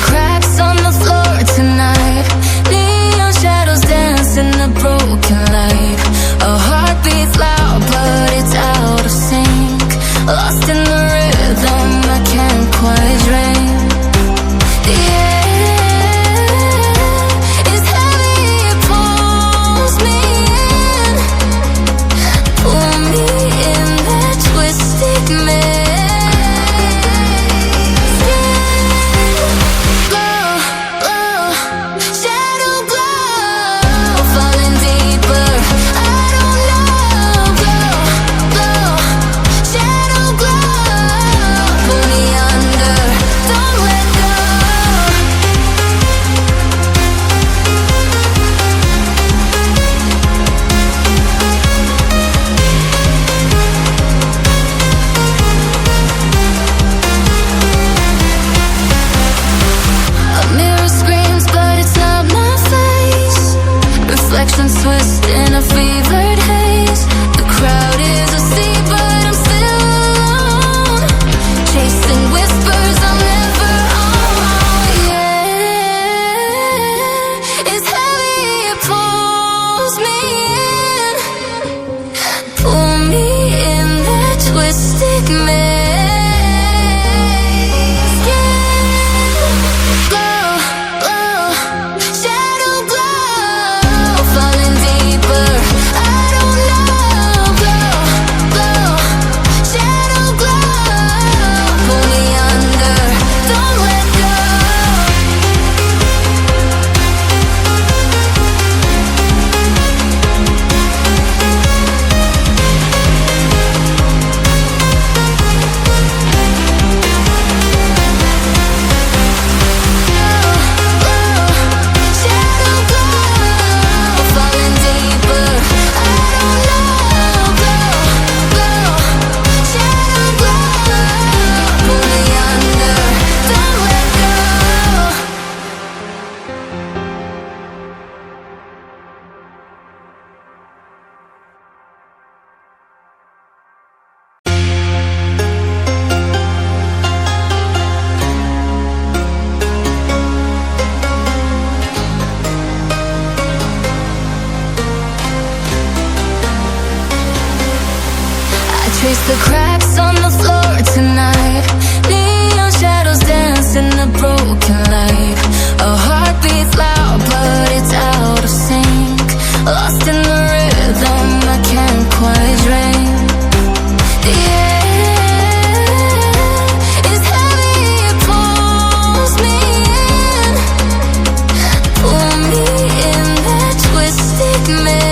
cracks on the floor tonight. Neon shadows dance in the broken light. A heart beats loud but it's out of sync. Lost in the rhythm, I can't quite drink. The air is heavy, it pulls me in. Pull me in that twisted maze. Reflections twist in a fevered haze. The crowd is asleep, but I'm still alone. Chasing whispers I'm never on. Yeah, it's heavy, it pulls me in. Pull me in that twisted maze. Trace the cracks on the floor tonight. Neon shadows dance in the broken light. A heart beats loud but it's out of sync. Lost in the rhythm, I can't quite drink. The air is heavy, it pulls me in. Pull me in that twisted maze.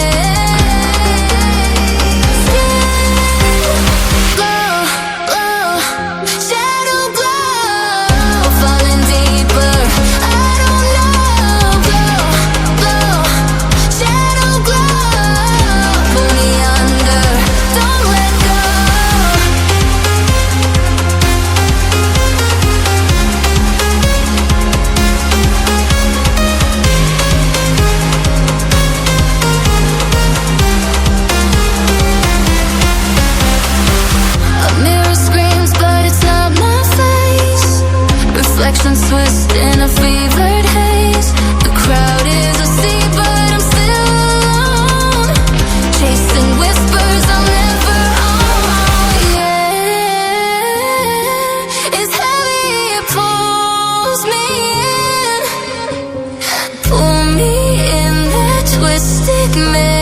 Reflections twist in a fevered haze. The crowd is asleep, but I'm still alone. Chasing whispers I'm never on. Yeah, it's heavy, it pulls me in. Pull me in that twisted maze.